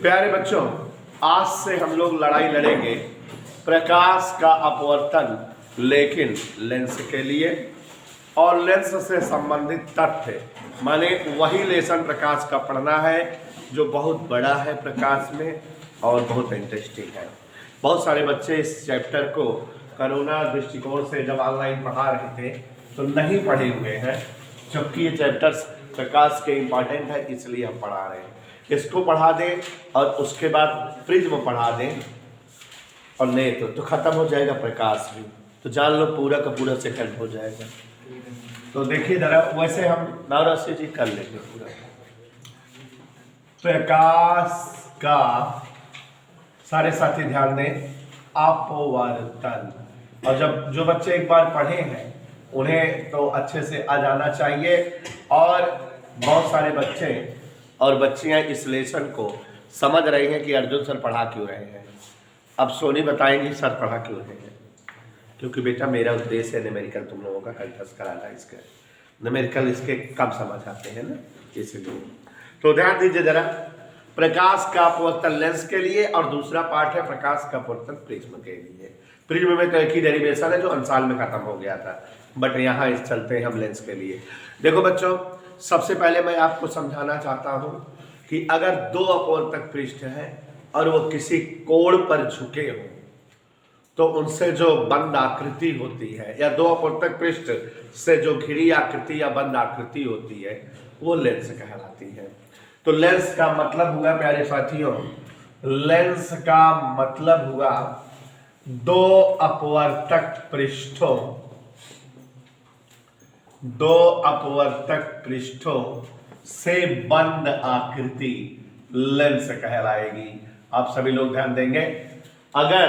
प्यारे बच्चों, आज से हम लोग लड़ाई लड़ेंगे प्रकाश का अपवर्तन लेकिन लेंस के लिए और लेंस से संबंधित तथ्य, माने वही लेसन प्रकाश का पढ़ना है जो बहुत बड़ा है प्रकाश में और बहुत इंटरेस्टिंग है। बहुत सारे बच्चे इस चैप्टर को कोरोना दृष्टिकोण से जब ऑनलाइन पढ़ा रहे थे तो नहीं पढ़े हुए हैं, जबकि ये चैप्टर्स प्रकाश के इम्पॉर्टेंट है, इसलिए हम पढ़ा रहे हैं। इसको पढ़ा दें और उसके बाद प्रिज्म पढ़ा दें और नहीं तो खत्म हो जाएगा प्रकाश भी, तो जान लो पूरा का पूरा सेकंड हो जाएगा। तो देखिए जरा, वैसे हम नवराशि जी कर लेंगे पूरा। प्रकाश का, सारे साथी ध्यान दें, अपवर्तन। और जब जो बच्चे एक बार पढ़े हैं उन्हें तो अच्छे से आ जाना चाहिए, और बहुत सारे बच्चे और बच्चियां इस लेसन को समझ रहे हैं कि अर्जुन सर पढ़ा क्यों रहे हैं। अब सोनी बताएंगी सर पढ़ा क्यों रहे हैं, क्योंकि बेटा मेरा उद्देश्य है न्यूमेरिकल तुम लोगों का कंठस्थ कराना। इसका न्यूमेरिकल इसके कम समझ आते हैं ना, इसलिए तो ध्यान दीजिए जरा। प्रकाश का अपवर्तन लेंस के लिए और दूसरा पार्ट है प्रकाश का अपवर्तन प्रिज्म के लिए। प्रिज्म में तो एक ही डेरिवेशन है जो अंशाल में खत्म हो गया था, बट यहाँ इस चलते हैं हम लेंस के लिए। देखो बच्चों, सबसे पहले मैं आपको समझाना चाहता हूं कि अगर दो अपवर्तक पृष्ठ हैं और वो किसी कोण पर झुके हों तो उनसे जो बंद आकृति होती है, या दो अपवर्तक पृष्ठ से जो घिरी आकृति या बंद आकृति होती है, वो लेंस कहलाती है। तो लेंस का मतलब हुआ प्यारे साथियों, लेंस का मतलब हुआ दो अपवर्तक पृष्ठों से बंद आकृति लेंस कहलाएगी। आप सभी लोग ध्यान देंगे, अगर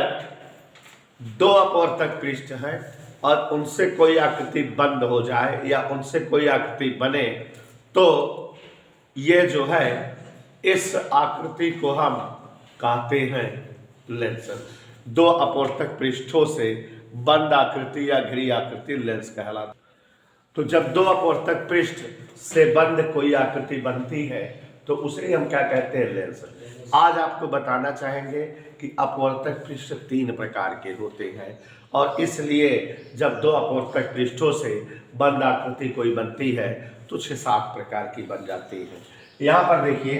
दो अपवर्तक पृष्ठ हैं और उनसे कोई आकृति बंद हो जाए या उनसे कोई आकृति बने, तो ये जो है इस आकृति को हम कहते हैं लेंस। दो अपवर्तक पृष्ठों से बंद आकृति या घिरी आकृति लेंस कहलाती। तो जब दो अपवर्तक पृष्ठ से बंद कोई आकृति बनती है तो उसे हम क्या कहते हैं, लेंस। आज आपको बताना चाहेंगे कि अपवर्तक पृष्ठ तीन प्रकार के होते हैं, और इसलिए जब दो अपवर्तक पृष्ठों से बंद आकृति कोई बनती है तो 6-7 प्रकार की बन जाती है। यहाँ पर देखिए,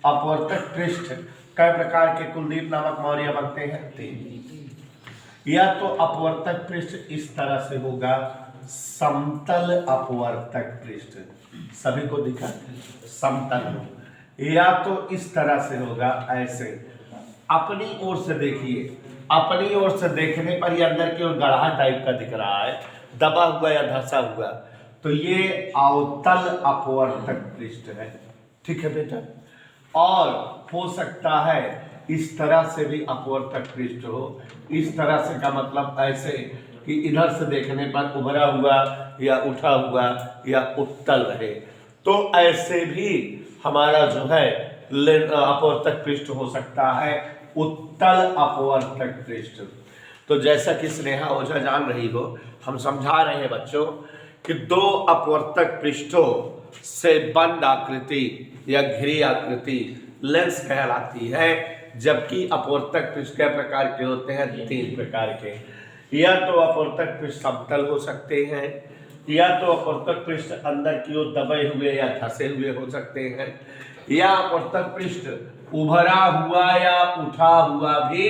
अपवर्तक पृष्ठ कई प्रकार के कुलदीप नामक मौर्य बनते हैं, 3। या तो अपवर्तक पृष्ठ इस तरह से होगा, समतल अपवर्तक पृष्ठ, सभी को दिखा समतल, या तो इस तरह से होगा ऐसे, अपनी ओर से देखिए, अपनी ओर से देखने पर ये अंदर की ओर गढ़ा टाइप का दिख रहा है, दबा हुआ या धंसा हुआ, तो ये अवतल अपवर्तक पृष्ठ है। ठीक है बेटा। और हो सकता है इस तरह से भी अपवर्तक पृष्ठ हो, इस तरह से का मतलब ऐसे कि इधर से देखने पर उभरा हुआ या उठा हुआ या उत्तल रहे, तो ऐसे भी हमारा जो है अपवर्तक पृष्ठ हो सकता है, उत्तल अपवर्तक पृष्ठ। तो जैसा कि स्नेहा ओझा जान रही हो, हम समझा रहे हैं बच्चों कि दो अपवर्तक पृष्ठों से बंद आकृति या घिरी आकृति लेंस कहलाती है, जबकि अपवर्तक पृष्ठ के प्रकार के होते हैं, 3 प्रकार के। या तो अपवर्तक पृष्ठ समतल हो सकते हैं, या तो अपवर्तक पृष्ठ अंदर की ओर दबे हुए या धंसे हुए हो सकते हैं, या अपवर्तक पृष्ठ उभरा हुआ या उठा हुआ भी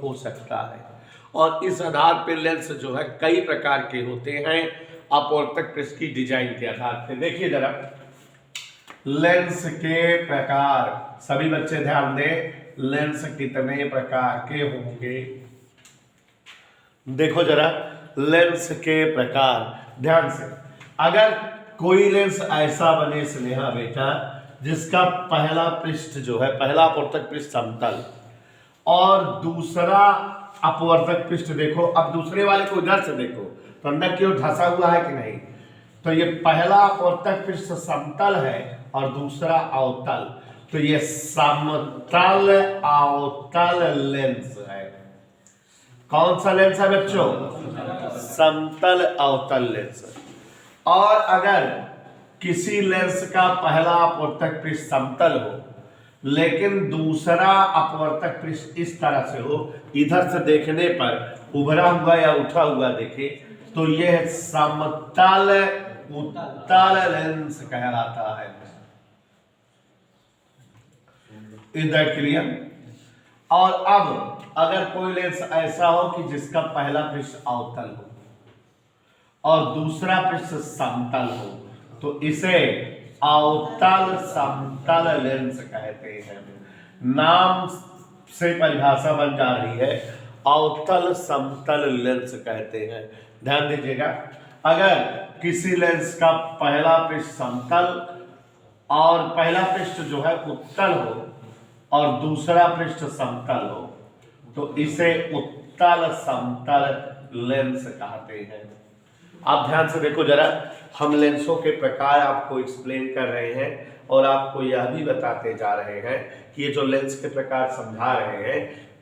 हो सकता है। और इस आधार पर लेंस जो है कई प्रकार के होते हैं अपवर्तक पृष्ठ की डिजाइन के आधार पर। देखिए जरा, लेंस के प्रकार, सभी बच्चे ध्यान दें, लेंस कितने प्रकार के होंगे। देखो जरा, लेंस के प्रकार ध्यान से, अगर कोई लेंस ऐसा बने स्नेहा बेटा जिसका पहला पृष्ठ जो है, पहला अपवर्तक पृष्ठ समतल और दूसरा अपवर्तक पृष्ठ, देखो अब दूसरे वाले को इधर से देखो तो अंदर की ओर धंसा हुआ है कि नहीं, तो ये पहला अपवर्तक पृष्ठ समतल है और दूसरा अवतल, तो ये समतल अवतल लेंस है। कौन सा लेंस है बच्चों? समतल अवतल लेंस। और अगर किसी लेंस का पहला अपवर्तक पृष्ठ समतल हो लेकिन दूसरा अपवर्तक पृष्ठ इस तरह से हो, इधर से देखने पर उभरा हुआ या उठा हुआ देखे, तो यह समतल उत्तल लेंस कहलाता है। Is that clear? और अब अगर कोई लेंस ऐसा हो कि जिसका पहला पृष्ठ अवतल हो और दूसरा पृष्ठ समतल हो, तो इसे अवतल समतल लेंस कहते हैं। नाम से परिभाषा बन जा रही है, अवतल समतल लेंस कहते हैं। ध्यान दीजिएगा, अगर किसी लेंस का पहला पृष्ठ समतल और पहला पृष्ठ जो है उत्तल हो और दूसरा पृष्ठ समतल हो, तो इसे उत्तल समतल लेंस कहते हैं। आप ध्यान से देखो जरा, हम लेंसों के प्रकार आपको एक्सप्लेन कर रहे हैं और आपको यह भी बताते जा रहे हैं कि ये जो लेंस के प्रकार समझा रहे हैं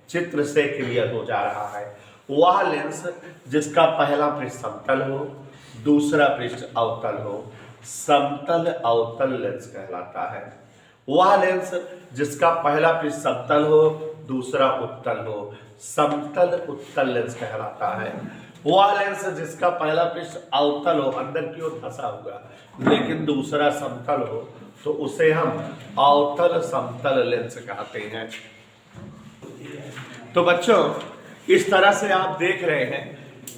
चित्र से क्लियर हो जा रहा है। वह लेंस जिसका पहला पृष्ठ समतल हो, दूसरा पृष्ठ अवतल हो, समतल अवतल लेंस कहलाता है। वह लेंस जिसका पहला पृष्ठ समतल हो, दूसरा उत्तल हो, समतल उत्तल लेंस कहलाता है। वह लेंस जिसका पहला पृष्ठ अवतल हो, अंदर की ओर फंसा हुआ, लेकिन दूसरा समतल हो, तो उसे हम अवतल समतल लेंस कहते हैं। तो बच्चों, इस तरह से आप देख रहे हैं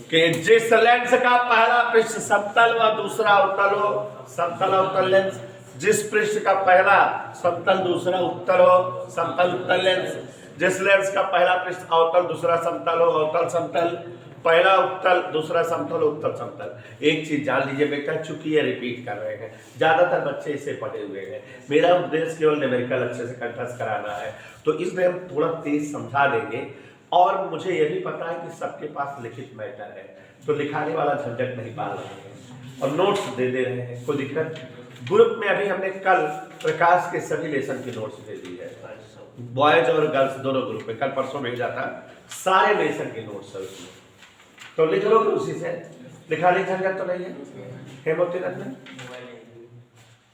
कि जिस लेंस का पहला पृष्ठ समतल व दूसरा अवतल हो, समतल अवतल लेंस। जिस पृष्ठ का पहला समतल दूसरा उत्तल हो, समतल उत्तल लेंस। जिस लेंस का पहला पृष्ठ अवतल दूसरा समतल हो, अवतल समतल। पहला उत्तल दूसरा समतल, उत्तल समतल। एक चीज जान लीजिए बेटा, चूंकि ये रिपीट कर रहे हैं, ज्यादातर बच्चे इसे पढ़े हुए हैं, मेरा उद्देश्य केवल न्यूमेरिकल अच्छे से कंठस्थ कराना है, तो इसमें हम थोड़ा तेज समझा देंगे। और मुझे यह भी पता है कि सबके पास लिखित मैटर है, तो लिखाने वाला झंझट नहीं पाल रहे हैं और नोट्स दे दे रहे हैं, कोई दिक्कत। ग्रुप में अभी हमने कल प्रकाश के सभी लेसन की नोट्स दे दी है, बॉयज और गर्ल्स दोनों ग्रुप में, कल परसों भेजा था, सारे लेसन की नोट्स है उसमें, तो लिख लो उसी से। लिखाने झंझट तो नहीं है हेमवती में,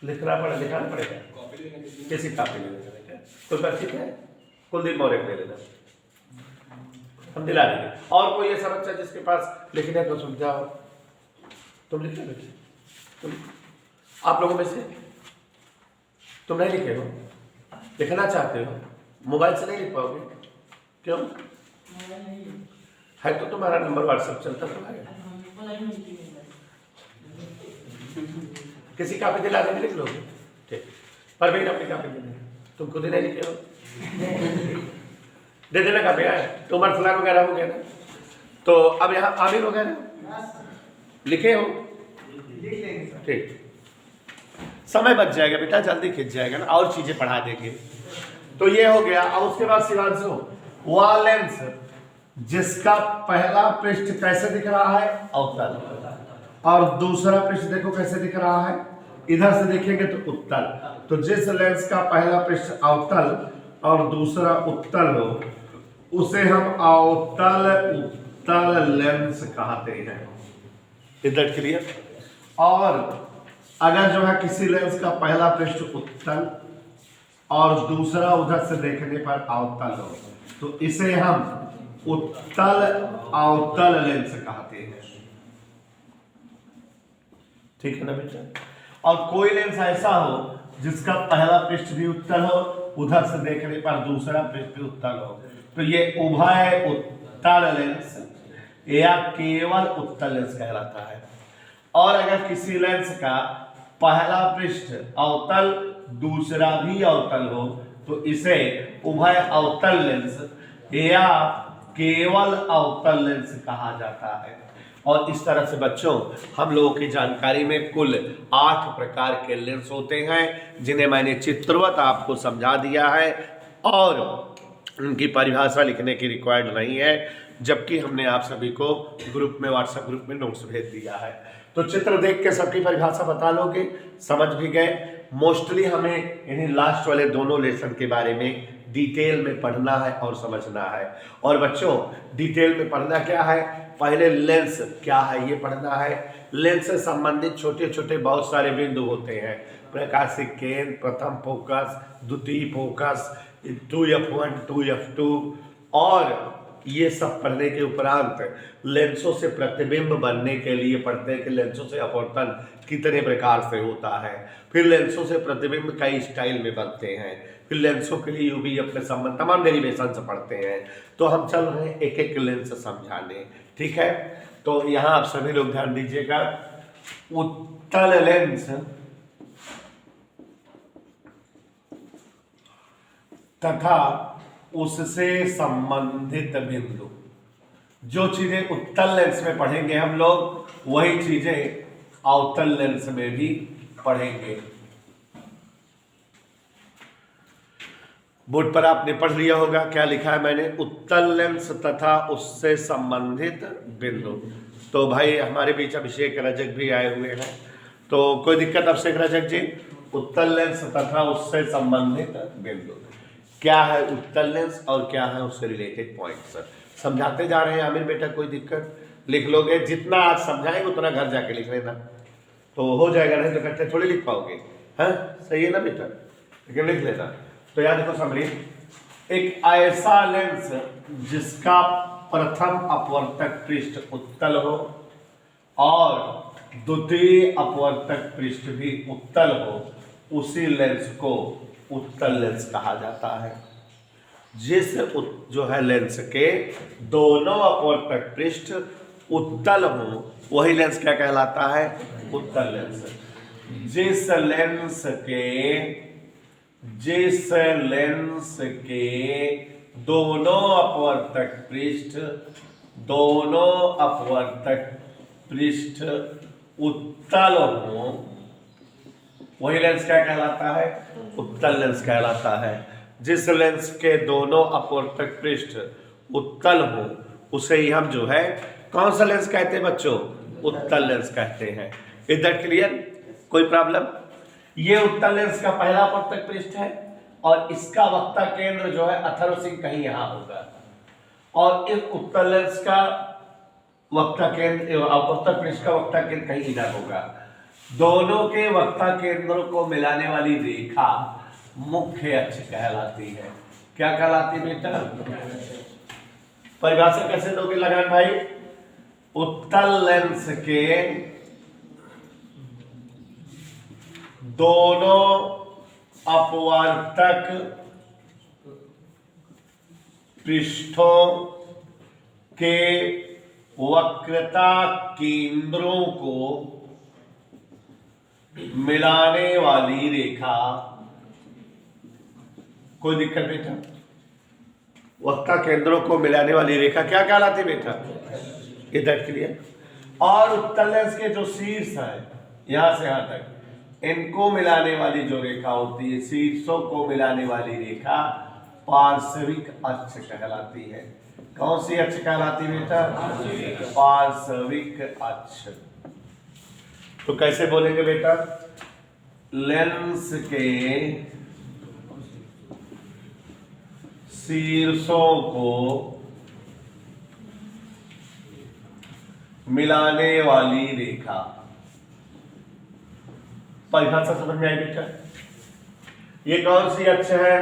लिखाना पड़ेगा, किसी कापी ले लेना, कुछ ठीक है, कुलदीप मौर्य ले लेना, हम दिला देंगे। और कोई ऐसा बच्चा जिसके पास लिखने को सुविधा हो, तुम लिख लो बेटे, तुम आप लोगों में से तुम नहीं लिखे हो, लिखना चाहते हो, मोबाइल से नहीं लिख पाओगे, क्यों? है तो तुम्हारा नंबर व्हाट्सएप चलता तो है, किसी कापी दिला देंगे, लिख लोगे, ठीक। पर भाई अपनी कापी दे देंगे, तुम खुद ही नहीं लिखे हो, दे देना कापी है। तो उमर फुलान वगैरह हो गया ना, तो अब यहाँ आमिर वगैरह लिखे हो, ठीक, समय बच जाएगा बेटा, जल्दी खिंच जाएगा ना, और चीजें पढ़ा देंगे। तो ये हो गया। और उसके बाद शिवांशु, वह लेंस जिसका पहला पृष्ठ कैसे दिख रहा है, अवतल, और दूसरा पृष्ठ देखो कैसे दिख रहा है, इधर से देखेंगे तो उत्तल। तो जिस लेंस का पहला पृष्ठ अवतल और दूसरा उत्तल हो, उसे हम अवतल उत्तल लेंस कहते हैं। Is that clear? और अगर जो है किसी लेंस का पहला पृष्ठ उत्तल और दूसरा उधर से देखने पर अवतल हो, तो इसे हम उत्तल अवतल लेंस कहते हैं। ठीक है ना बेटा? और कोई लेंस ऐसा हो जिसका पहला पृष्ठ भी उत्तल हो, उधर से देखने पर दूसरा पृष्ठ भी उत्तल हो, तो ये उभय उत्तल लेंस या केवल उत्तल लेंस कहलाता है। और अगर किसी लेंस का पहला पृष्ठ अवतल दूसरा भी अवतल हो, तो इसे उभय अवतल लेंस या केवल अवतल लेंस कहा जाता है। और इस तरह से बच्चों, हम लोगों की जानकारी में कुल 8 प्रकार के लेंस होते हैं, जिन्हें मैंने चित्रवत आपको समझा दिया है और उनकी परिभाषा लिखने की रिक्वायर्ड नहीं है, जबकि हमने आप सभी को ग्रुप में, व्हाट्सएप ग्रुप में नोट्स भेज दिया है। तो चित्र देख के सबकी परिभाषा बता लोगे, समझ भी गए। मोस्टली हमें इन्हीं लास्ट वाले दोनों लेसन के बारे में डिटेल में पढ़ना है और समझना है। और बच्चों, डिटेल में पढ़ना क्या है, पहले लेंस क्या है ये पढ़ना है। लेंस से संबंधित छोटे छोटे बहुत सारे बिंदु होते हैं, प्रकाशिक केंद्र, प्रथम फोकस, द्वितीय फोकस, 2f1, 2f2 और ये सब पढ़ने के उपरांत लेंसों से प्रतिबिंब बनने के लिए पढ़ते हैं कि लेंसों से अपवर्तन कितने प्रकार से होता है। फिर लेंसों से प्रतिबिंब कई स्टाइल में बनते हैं। फिर लेंसों के लिए यूवीएफ के संबंध तमाम डेरिवेशन से पढ़ते हैं। तो हम चल रहे हैं एक एक लेंस समझाने, ठीक है। तो यहाँ आप सभी लोग ध्यान दीजिएगा, उत्तल लेंस तथा उससे संबंधित बिंदु, जो चीजें उत्तल लेंस में पढ़ेंगे हम लोग वही चीजें अवतल लेंस में भी पढ़ेंगे। बोर्ड पर आपने पढ़ लिया होगा क्या लिखा है मैंने, उत्तल लेंस तथा उससे संबंधित बिंदु। तो भाई हमारे बीच अभिषेक रजक भी आए हुए हैं, तो कोई दिक्कत अभिषेक रजक जी? उत्तल लेंस तथा उससे संबंधित बिंदु क्या है, उत्तल लेंस और क्या है उससे रिलेटेड पॉइंट्स समझाते जा रहे हैं। आमिर बेटा कोई दिक्कत? लिख लोगे, जितना आज समझाएंगे उतना घर जाके लिख लेना, तो हो जाएगा, नहीं तो इकट्ठे थोड़ी लिख पाओगे। हाँ सही है ना बेटा, लेकिन लिख लेना। तो याद देखो समरी, एक ऐसा लेंस जिसका प्रथम अपवर्तक पृष्ठ उत्तल हो और द्वितीय अपवर्तक पृष्ठ भी उत्तल हो, उसी लेंस को उत्तल लेंस कहा जाता है। जिस जो है लेंस के दोनों अपवर्तक पृष्ठ उत्तल हो वही लेंस क्या कहलाता है, उत्तल लेंस। जिस लेंस के दोनों अपवर्तक पृष्ठ उत्तल हो वही लेंस क्या कहलाता है, उत्तल लेंस कहलाता है। जिस लेंस के दोनों अपवर्तक पृष्ठ उत्तल हो उसे ही हम जो है कौन सा लेंस कहते हैं बच्चों, उत्तल लेंस कहते हैं। Is that clear? कोई प्रॉब्लम? ये उत्तल लेंस का पहला अपवर्तक पृष्ठ है और इसका वक्ता केंद्र जो है अथर्व सिंह कहीं यहां होगा, और इस उत्तल लेंस का वक्ता केंद्र अपवर्तक पृष्ठ का वक्ता केंद्र कहीं इधर होगा। दोनों के वक्ता केंद्रों को मिलाने वाली रेखा मुख्य अक्ष कहलाती है। क्या कहलाती है बेटा? परिभाषा कैसे दोगे लगान भाई? उत्तल लेंस के दोनों अपवर्तक पृष्ठों के वक्रता केंद्रों को मिलाने वाली रेखा। कोई दिक्कत बेटा? वक्ता केंद्रों को मिलाने वाली रेखा क्या कहलाती बेटा? इधर क्लियर? और उत्तल लेंस के जो शीर्ष है यहां से यहां तक, इनको मिलाने वाली जो रेखा होती है, शीर्षों को मिलाने वाली रेखा पार्श्विक अक्ष कहलाती है। कौन सी अक्ष कहलाती बेटा? पार्श्विक अक्ष। तो कैसे बोलेंगे बेटा? लेंस के शीर्षों को मिलाने वाली रेखा। परिभाषा समझ में आई बेटा? ये कौन सी अक्ष है?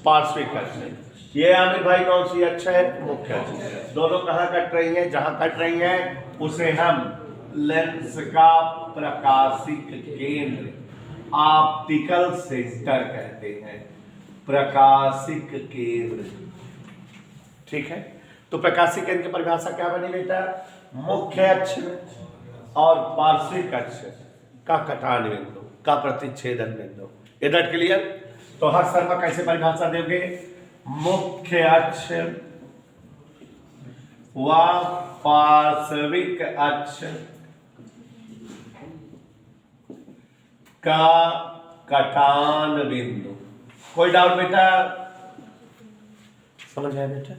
पार्श्विक अक्ष। ये आमिर भाई कौन सी अक्ष है? मुख्य अक्ष। दोनों कहां कट रही है? जहां कट रही है उसे हम लेंस का प्रकाशिक केंद्र, ऑप्टिकल सेंटर कहते हैं। प्रकाशिक केंद्र, ठीक है। तो प्रकाशिक केंद्र की परिभाषा क्या बनी बेटा? मुख्य अक्ष और पार्श्विक अक्ष का कटान बिंदु, का प्रतिच्छेदन बिंदु। इधर क्लियर? तो हर शर्मा कैसे परिभाषा दोगे? मुख्य अक्ष व पार्श्विक अक्ष का कटान बिंदु। कोई डाउट बेटा? समझ आया बेटा?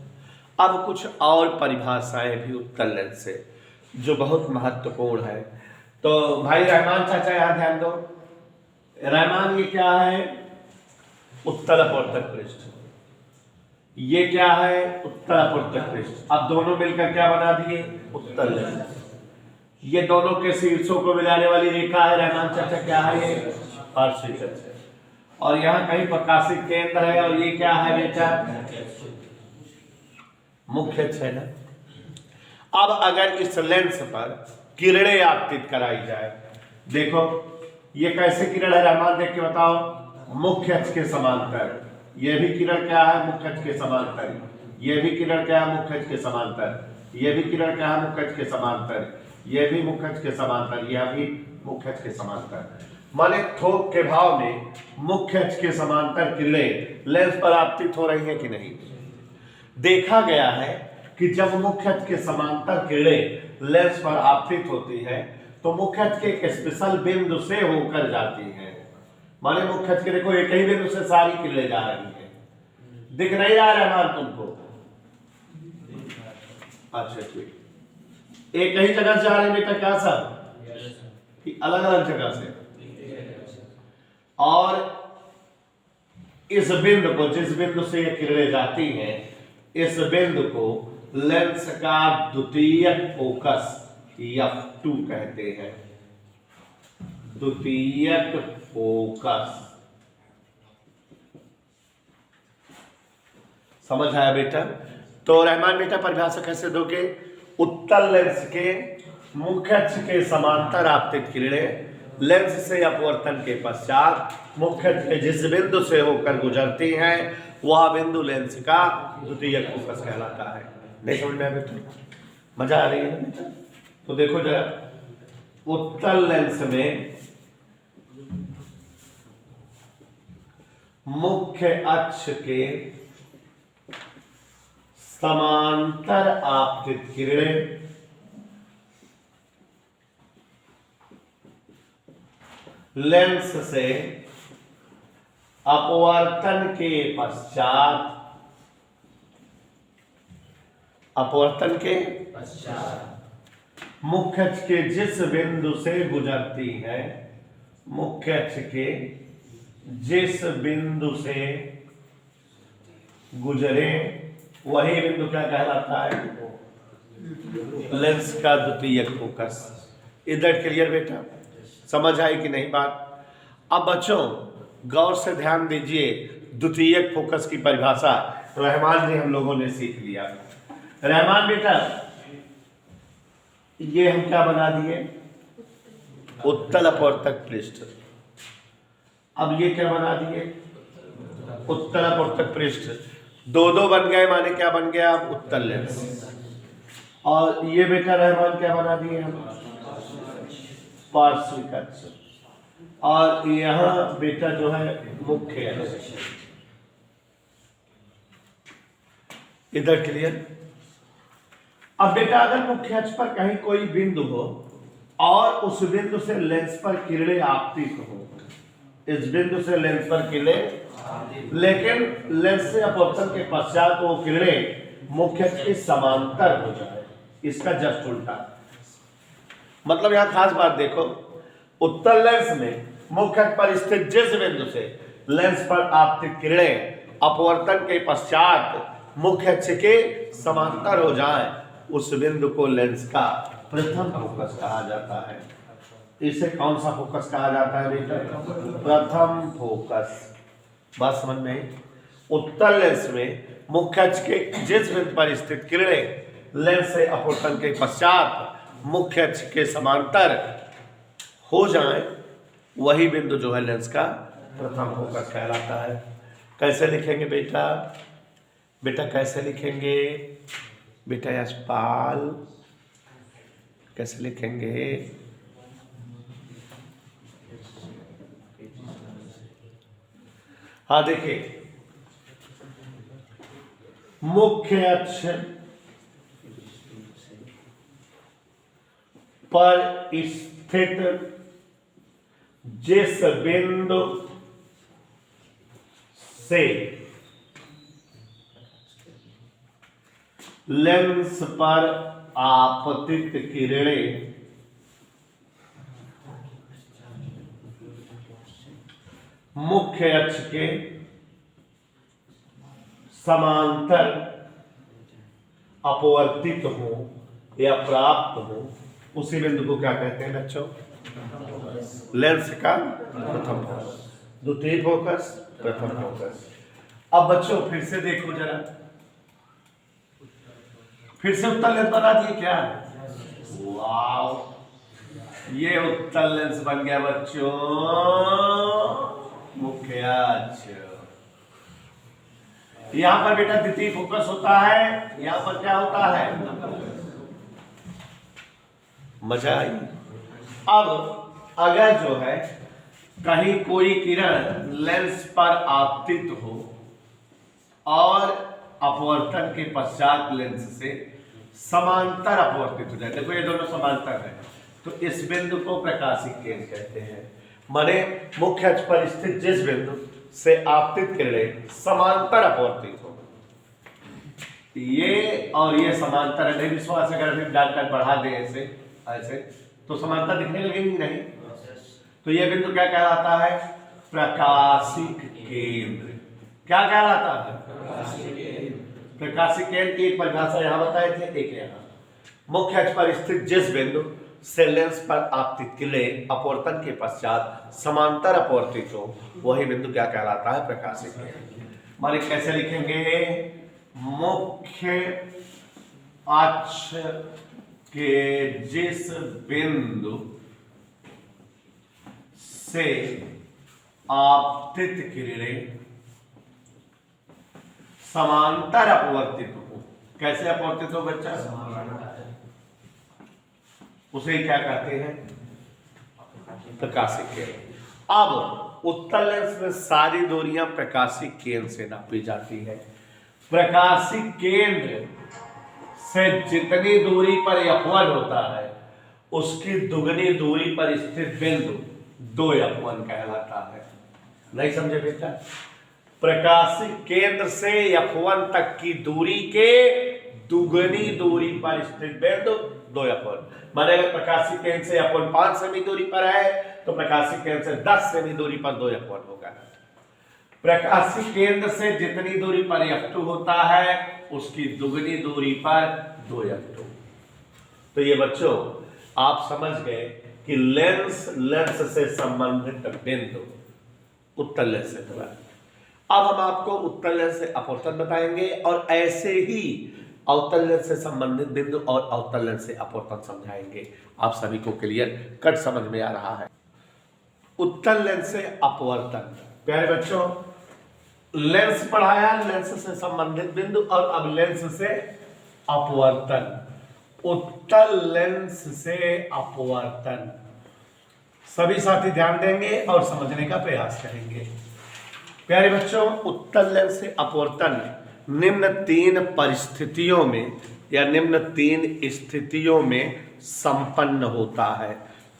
अब कुछ और परिभाषाएं भी उत्तल लेंस से जो बहुत महत्वपूर्ण है। तो भाई रहमान चाचा यहां ध्यान दो। रहमान ये क्या है? उत्तल अपवर्तक पृष्ठ। ये क्या है? उत्तल अपवर्तक पृष्ठ। अब दोनों मिलकर क्या बना दिए? उत्तल लेंस। ये दोनों के शीर्षों को मिलाने वाली रेखा है रहमान चाचा, क्या है ये? पार्श्विक अक्ष है। और यहाँ कहीं प्रकाशित केंद्र है, और ये क्या है बेटा? मुख्य अक्ष है ना। अब अगर इस लेंस पर किरणें आपतित कराई जाए, देखो ये कैसे किरण है रहमान, देख के बताओ। मुख्य अक्ष के समांतर। ये भी किरण क्या है? मुख्य अक्ष के समांतर। ये भी किरण क्या है? मुख्य अक्ष के समांतर। ये भी किरण क्या है? मुख्य अक्ष के समांतर। ये भी मुख्य अक्ष के समांतर। यह भी मुख्य अक्ष के समांतर। माने थोक के भाव में मुख्य अक्ष के समांतर किरणें लेंस पर आपतित हो रही है कि नहीं? देखा गया है कि जब मुख्य अक्ष के समांतर किरणें लेंस पर आपतित होती है तो मुख्य अक्ष के एक स्पेशल बिंदु से होकर जाती है। माने मुख्य अक्ष के देखो एक ही बिंदु से सारी किरणें जा रही है। दिख नहीं रहा रहमान तुमको? अच्छा ठीक, एक ही जगह से आ रही बेटा क्या सब? अलग अलग जगह से। और इस बिंदु को, जिस बिंदु से ये किरणें जाती हैं, इस बिंदु को लेंस का द्वितीयक फोकस F2 कहते हैं। द्वितीयक फोकस। समझ आया बेटा? तो रहमान बेटा परिभाषा कैसे दोगे? उत्तल लेंस के मुख्य अक्ष के समांतर आपतित किरणें लेंस से अपवर्तन के पश्चात मुख्य अक्ष के जिस बिंदु से होकर गुजरती हैं वह बिंदु लेंस का द्वितीयक फोकस कहलाता है। नहीं समझ में आया बेटा? मजा आ रही है बेटा? तो देखो जरा, उत्तल लेंस में मुख्य अक्ष के समांतर आपतित किरणें लेंस से अपवर्तन के पश्चात मुख्य अक्ष के जिस बिंदु से गुजरती है, मुख्य अक्ष के जिस बिंदु से गुजरे वही बिंदु क्या कहलाता है? लेंस का द्वितीयक फोकस। इधर क्लियर बेटा? समझ आई कि नहीं बात? अब बच्चों गौर से ध्यान दीजिए, द्वितीयक फोकस की परिभाषा रहमान जी हम लोगों ने सीख लिया। रहमान बेटा ये हम क्या बना दिए? उत्तल अपवर्तक पृष्ठ। अब ये क्या बना दिए? उत्तल अपवर्तक पृष्ठ। दो दो बन गए, माने क्या बन गया? उत्तल लेंस। और ये बेटा रहमान क्या बना दिए हम? पार्श्विक अक्ष। और यहां बेटा जो है मुख्य अक्ष। इधर क्लियर? अब बेटा अगर मुख्य अक्ष पर कहीं कोई बिंदु हो और उस बिंदु से लेंस पर किरणें आपतित हो, इस बिंदु से लेंस पर किरणें, लेकिन लेंस से अपवर्तन के पश्चात वो किरणें मुख्य अक्ष के समांतर हो जाए, इसका जस्ट उल्टा। मतलब यहां खास बात देखो, उत्तल लेंस में मुख्य अक्ष पर स्थित जिस बिंदु से लेंस पर आपतित किरणें अपवर्तन के पश्चात मुख्य अक्ष के समांतर हो जाए, उस बिंदु को लेंस का प्रथम फोकस कहा जाता है। इसे कौन सा फोकस कहा जाता है बेटा? प्रथम फोकस। बात समझ में? उत्तल लेंस में मुख्य अक्ष के जिस बिंदु पर स्थित किरणें लेंस से अपवर्तन के पश्चात मुख्य अक्ष के समांतर हो जाए, वही बिंदु जो है लेंस का प्रथम फोकस कहलाता है। कैसे लिखेंगे बेटा? बेटा कैसे लिखेंगे बेटा? यशपाल कैसे लिखेंगे? हाँ देखिए, मुख्य अक्ष पर स्थित जिस बिंदु से लेंस पर आपतित किरणें मुख्य अक्ष के समांतर अपवर्तित हो या प्राप्त हो, उसी बिंदु को क्या कहते हैं बच्चों? लेंस का प्रथम फोकस, द्वितीय फोकस, प्रथम फोकस। अब बच्चों फिर से देखो जरा, फिर से उत्तल लेंस बना दिए क्या? वाव, ये उत्तल लेंस बन गया बच्चों मुख्य अक्ष। यहां पर बेटा द्वितीय फोकस होता है, यहां पर क्या होता है? मजा आई। अब अगर जो है कहीं कोई किरण लेंस पर आपतित हो और अपवर्तन के पश्चात लेंस से समांतर अपवर्तित हो जाए, देखो ये दोनों समांतर है, तो इस बिंदु को प्रकाशिक केंद्र कहते हैं। माने मुख्य अक्ष पर स्थित जिस बिंदु से आपतित किरणें समांतर अपवर्तित हो, ये और ये समांतर है। नहीं विश्वास अगर अभी जानकर बढ़ा दें ऐसे ऐसे तो समांतर दिखने लगेंगी नहीं। तो ये बिंदु क्या कहलाता है? प्रकाशिक केंद्र। क्या कहलाता है? प्रकाशिक केंद्र की एक परिभाषा यहां बताए थे, एक यहां। मुख्य अक्ष पर स्थित जिस बिंदु से लेंस पर आपतित किरणें अपवर्तन के पश्चात समांतर अपवर्तित हो, वही बिंदु क्या कहलाता है? प्रकाशिक केंद्र। माने कैसे लिखेंगे? मुख्य अक्ष के जिस बिंदु से आपतित किरणें समांतर अपवर्तित हो, कैसे अपवर्तित हो बच्चा? उसे क्या कहते हैं? प्रकाशिक केंद्र। अब उत्तल लेंस में सारी दूरियां प्रकाशिक केंद्र से नापी जाती है। प्रकाशिक केंद्र से जितनी दूरी पर F1 होता है, उसकी दुगनी दूरी पर स्थित बिंदु 2F1 कहलाता है। नहीं समझे बेटा? प्रकाशिक केंद्र से F1 तक की दूरी के दुगनी दूरी पर स्थित बिंदु 2F1। माने अगर प्रकाशिक केंद्र से F1 5 सेमी दूरी पर है, तो प्रकाशिक केंद्र से 10 सेमी दूरी पर 2F1 होगा। प्रकाशिक केंद्र से जितनी दूरी पर F2 होता है, उसकी दुगनी दूरी पर 2F2। तो ये बच्चों आप समझ गए कि लेंस से संबंधित बिंदु उत्तल लेंस से हुआ। अब हम आपको उत्तल लेंस से अपवर्तन बताएंगे और ऐसे ही अवतल लेंस से संबंधित बिंदु और अवतल लेंस से अपवर्तन समझाएंगे। आप सभी को क्लियर कट समझ में आ रहा है? उत्तल लेंस से अपवर्तन। प्यारे बच्चों, लेंस पढ़ाया, लेंस से संबंधित बिंदु, और अब लेंस से अपवर्तन। उत्तल लेंस से अपवर्तन सभी साथी ध्यान देंगे और समझने का प्रयास करेंगे। प्यारे बच्चों, उत्तल लेंस से अपवर्तन निम्न 3 परिस्थितियों में या निम्न 3 स्थितियों में संपन्न होता है।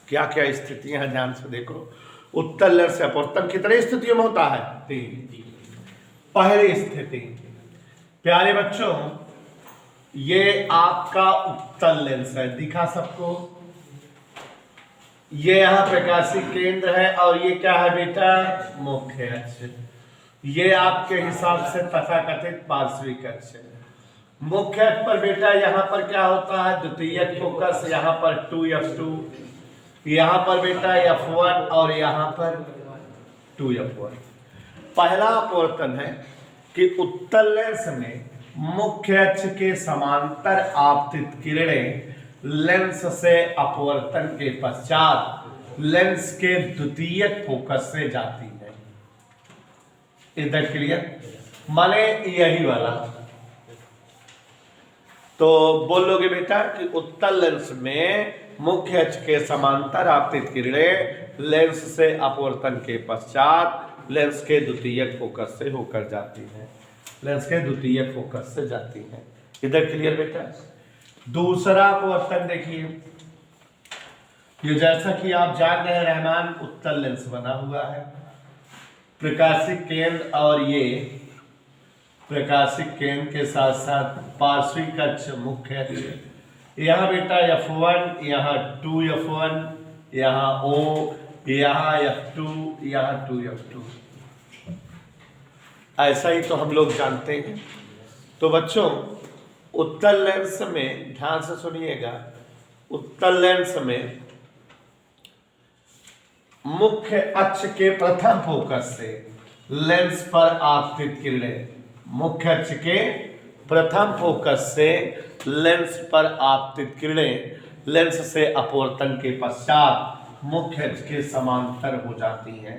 क्या क्या स्थितियां हैं? ध्यान से देखो। उत्तल लेंस से अपवर्तन कितने स्थितियों में होता है? 3। पहली स्थिति, प्यारे बच्चों, ये आपका उत्तल लेंस है, दिखा सबको। ये यहां प्रकाशिक केंद्र है और ये क्या है बेटा? मुख्य अक्ष। ये आपके हिसाब से तथाकथित पार्श्विक अक्ष है। मुख्य अक्ष पर बेटा यहां पर क्या होता है? द्वितीयक फोकस। यहां पर 2F2, यहां पर बेटा F1 और यहां पर 2F1। पहला अपवर्तन है कि उत्तल लेंस में मुख्य अक्ष के समांतर आपतित किरणें लेंस से अपवर्तन के पश्चात लेंस के द्वितीयक फोकस से जाती है। इधर क्लियर? माने यही वाला। तो बोलोगे बेटा कि उत्तल लेंस में मुख्य अक्ष के समांतर आपतित किरणें लेंस से अपवर्तन के पश्चात लेंस के द्वितीयक फोकस से होकर जाती हैं। लेंस के द्वितीयक फोकस से जाती हैं। इधर क्लियर बेटा? दूसरा अपवर्तन देखिए, ये जैसा कि आप जान रहे हैं रहमान उत्तल लेंस बना हुआ है। प्रकाशिक केंद्र और ये प्रकाशिक केंद्र के साथ साथ पार्श्विक अक्ष मुख्य अक्ष। यहाँ बेटा F1, यहाँ 2F1, यहाँ O, यहाँ F2, यहाँ 2F2। ऐसा ही तो हम लोग जानते हैं। तो बच्चों, उत्तल लेंस में ध्यान से सुनिएगा, उत्तल लेंस में मुख्य अक्ष के प्रथम फोकस से लेंस पर आपतित किरणें, मुख्य अक्ष के प्रथम फोकस से लेंस पर आपतित किरणें लेंस से अपवर्तन के पश्चात मुख्य अक्ष के समांतर हो जाती हैं।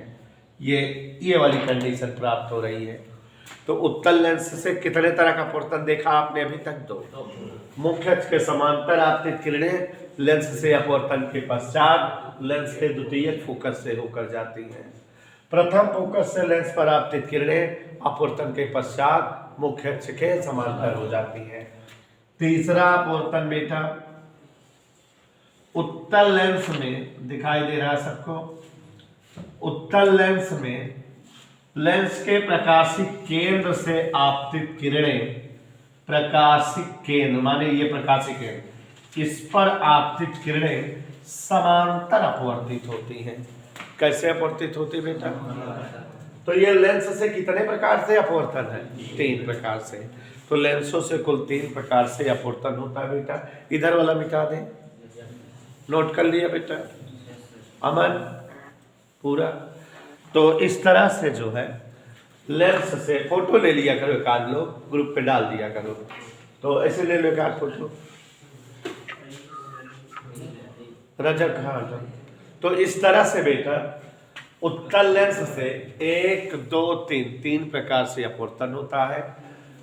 ये वाली कंडीशन प्राप्त हो रही है। तो उत्तल लेंस से कितने तरह का अपवर्तन देखा आपने अभी तक? दो। मुख्य अक्ष के समांतर आपतित किरणें लेंस से अपवर्तन के पश्चात लेंस के द्वितीय फोकस से होकर जाती हैं। प्रथम फोकस से लेंस पर आपतित किरणें अपवर्तन के पश्चात मुख्य अक्ष के समांतर हो जाती हैं। तीसरा अपवर्तन बेटा उत्तल लेंस में दिखाई दे रहा है सबको। उत्तल लेंस में लेंस के प्रकाशिक केंद्र से आपतित किरणें, प्रकाशिक केंद्र माने ये प्रकाशिक केंद्र, इस पर आपतित किरणें समांतर अपवर्तित होती हैं। कैसे अपवर्तित होती बेटा? तो ये लेंस से कितने प्रकार से अपवर्तन है? 3 प्रकार से। तो लेंसों से कुल 3 प्रकार से अपवर्तन होता है बेटा। इधर वाला मिटा दें, नोट कर लिया बेटा? अमन पूरा। तो इस तरह से जो है लेंस से फोटो ले लिया करो, एक आध लोग ग्रुप पे डाल दिया करो। तो ऐसे ले लो एक आध फोटो। रजक, हाँ। तो इस तरह से बेटा उत्तल लेंस से 1, 2, 3 प्रकार से अपवर्तन होता है।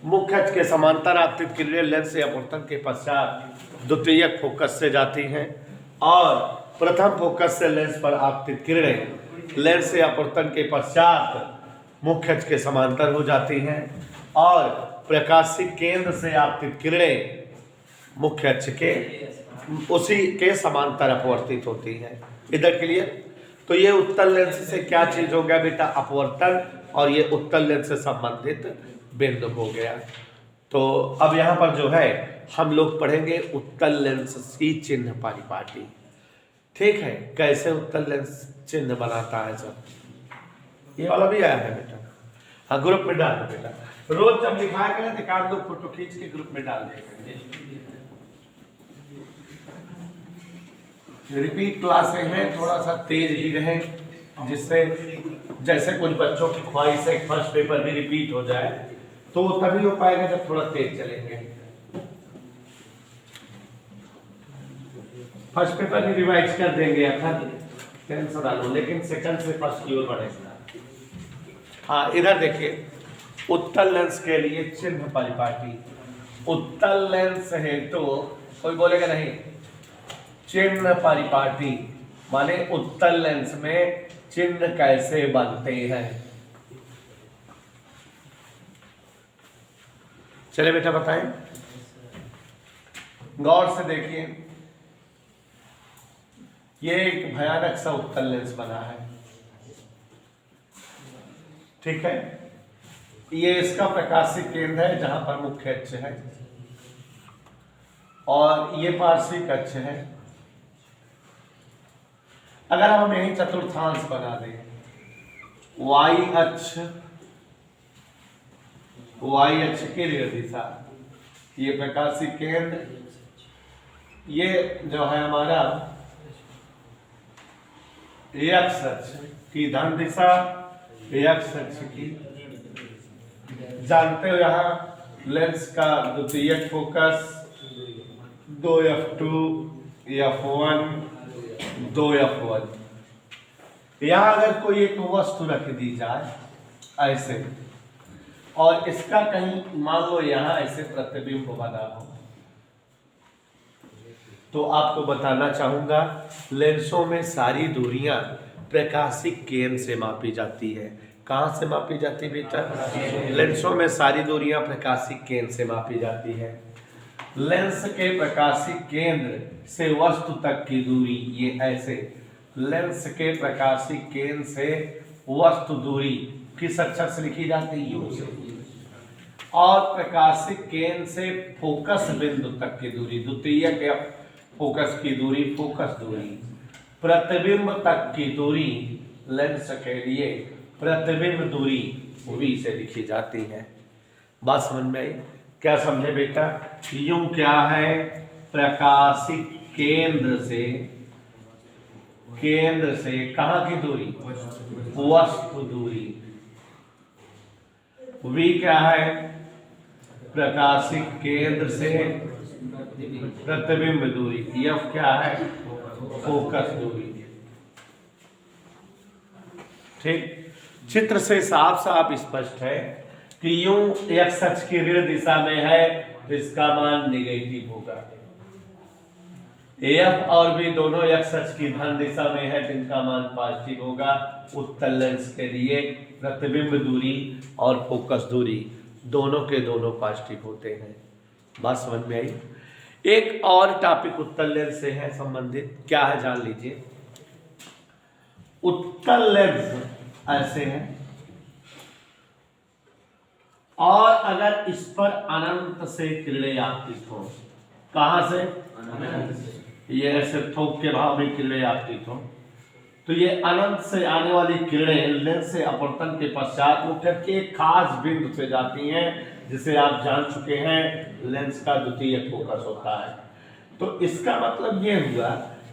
मुख्य अक्ष के समांतर आपतित किरणें लेंस से अपवर्तन के पश्चात द्वितीयक फोकस से जाती हैं और प्रथम फोकस से लेंस पर आपतित किरणें लेंस से अपवर्तन के पश्चात मुख्य अक्ष के समांतर हो जाती हैं और प्रकाशिक केंद्र से आपतित किरणें मुख्य अक्ष के उसी के समांतर अपवर्तित होती हैं। इधर के लिए तो ये उत्तल लेंस से क्या चीज हो गया बेटा? अपवर्तन। और ये उत्तल लेंस से संबंधित बिंदु हो गया। तो अब यहाँ पर जो है हम लोग पढ़ेंगे उत्तल लेंस की चिन्ह परिपाटी। ठीक है, कैसे उत्तल लेंस चिन्ह बनाता है सब, ये वाला भी आया है बेटा। हाँ, ग्रुप में डाल दो बेटा। रोज जब लिखाया करें तो एक दो फोटो खींच के ग्रुप में डाल देंगे। रिपीट क्लासें हैं, थोड़ा सा तेज ही रहे, जिससे जैसे कुछ बच्चों की ख्वाहिश है फर्स्ट पेपर भी रिपीट हो जाए, तो तभी हो पाएगा जब थोड़ा तेज चलेंगे। फर्स्ट पेपर भी रिवाइज कर देंगे, टेंशन ना लो, लेकिन सेकंड से फर्स्ट की ओर बढ़ेगा। हाँ, इधर देखिए उत्तल लेंस के लिए चिन्ह परिपाटी। उत्तल लेंस है तो कोई बोलेगा नहीं, चिन्ह परिपाटी माने उत्तल लेंस में चिन्ह कैसे बनते हैं। चले बेटा बताएं, गौर से देखिए। ये एक भयानक सा उत्तल लेंस बना है, ठीक है। ये इसका प्रकाशिक केंद्र है जहां पर मुख्य अक्ष है और ये पार्श्विक अक्ष है। अगर हम यही चतुर्थांश बना दें, वाई अक्ष की ऋण दिशा, ये प्रकाशिक केंद्र, ये जो है हमारा एक्स अक्ष की धन दिशा, एक्स अक्ष की, जानते हो यहाँ लेंस का द्वितीयक फोकस 2f2 f1 2f1। यहाँ अगर कोई एक वस्तु रख दी जाए ऐसे और इसका कहीं मान लो यहाँ ऐसे प्रतिबिंब बना हो, तो आपको बताना चाहूंगा लेंसों में सारी दूरियां प्रकाशिक केंद्र से मापी जाती है। कहाँ से मापी जाती है बेटा? लेंसों में सारी दूरियां प्रकाशिक केंद्र से मापी जाती है। लेंस के प्रकाशिक केंद्र से वस्तु तक की दूरी ये ऐसे, लेंस के प्रकाशिक केंद्र से वस्तु दूरी किस अक्षर से लिखी जाती है? यू से। और प्रकाशिक केंद्र से फोकस बिंदु तक की दूरी, द्वितीयक या फोकस की दूरी, फोकस दूरी, प्रतिबिंब तक की दूरी लेंस के लिए प्रतिबिंब दूरी v से लिखी जाती है। बात समझ में आई? क्या समझे बेटा? यूं क्या है, प्रकाशिक केंद्र से केंद्र से कहाँ की दूरी, वस्तु दूरी। वी क्या है, प्रकाशिक केंद्र से प्रतिबिंब दूरी। एफ क्या है, फोकस दूरी। ठीक, चित्र से साफ साफ स्पष्ट है कि यूं एक्स अक्ष की ऋण दिशा में है तो इसका मान निगेटिव होगा। एफ और बी दोनों एक्स अक्ष की धन दिशा में है तो इनका मान पॉजिटिव होगा। उत्तल लेंस के लिए प्रतिबिंब दूरी और फोकस दूरी दोनों के दोनों पॉजिटिव होते हैं। बात समझ में आई। एक और टॉपिक उत्तल लेंस से है संबंधित, क्या है जान लीजिए। उत्तल लेंस ऐसे है और अगर इस पर अनंत से किरणें आपतित हो, कहां से, अनंत से, ये ऐसे थोक के भाव में किरणें आपतित हो तो ये अनंत से आने वाली किरणें लेंस से अपवर्तन के पश्चात मुख्य के एक खास बिंदु से जाती हैं जिसे आप जान चुके हैं लेंस का द्वितीय फोकस होता है। तो इसका मतलब ये हुआ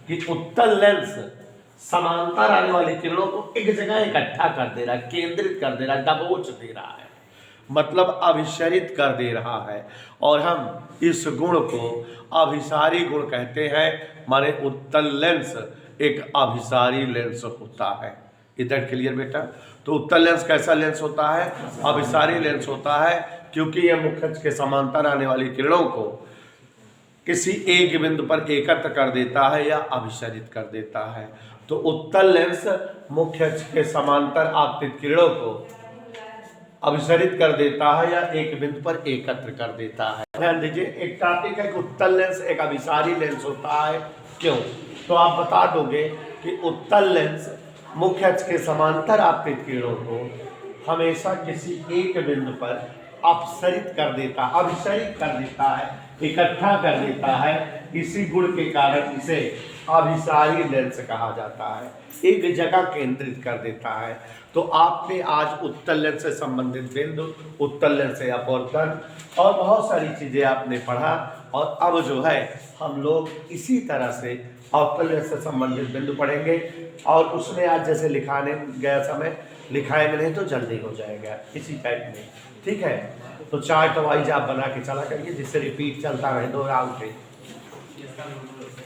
कि उत्तल लेंस समांतर आने वाली किरणों को एक जगह इकट्ठा कर दे रहा है, केंद्रित कर दे रहा है, दबोच दे रहा है, मतलब अभिसरित कर दे रहा है। और हम इस गुण को अभिसारी गुण कहते हैं। माने उत्तल लेंस एक अभिसारी लेंस होता है। इधर क्लियर बेटा। तो उत्तल लेंस कैसा लेंस होता है, अभिसारी लेंस होता है, क्योंकि यह मुख्य अक्ष के समांतर आने वाली किरणों को किसी एक बिंदु पर एकत्र कर देता है या अभिसरित कर देता है। तो उत्तल लेंस मुख्य अक्ष के समांतर आपतित किरणों को अभिसरित कर देता है या एक बिंदु पर एकत्र कर देता है। ध्यान दीजिए, एक टॉपिक है कि उत्तल लेंस एक अभिसारी लेंस होता है। क्यों? तो आप बता दोगे कि उत्तल लेंस मुख्य अक्ष के समांतर आपतित किरणों को हमेशा किसी एक बिंदु पर अपसरित कर देता, अभिसरित कर देता है, इकट्ठा कर देता है। इसी गुण के कारण इसे अभिसारी लेंस कहा जाता है, एक जगह केंद्रित कर देता है। तो आपने आज उत्तल लेंस से संबंधित बिंदु, उत्तल लेंस से अपवर्तन और बहुत सारी चीजें आपने पढ़ा। और अब जो है हम लोग इसी तरह से अवतल लेंस से संबंधित बिंदु पढ़ेंगे और उसमें आज जैसे लिखाने गया समय लिखाएंगे नहीं तो जल्दी हो जाएगा इसी टाइप में। ठीक है, तो चार्ट वाइज आप बना के चला करिए जिससे रिपीट चलता रहे, दोहराव पे।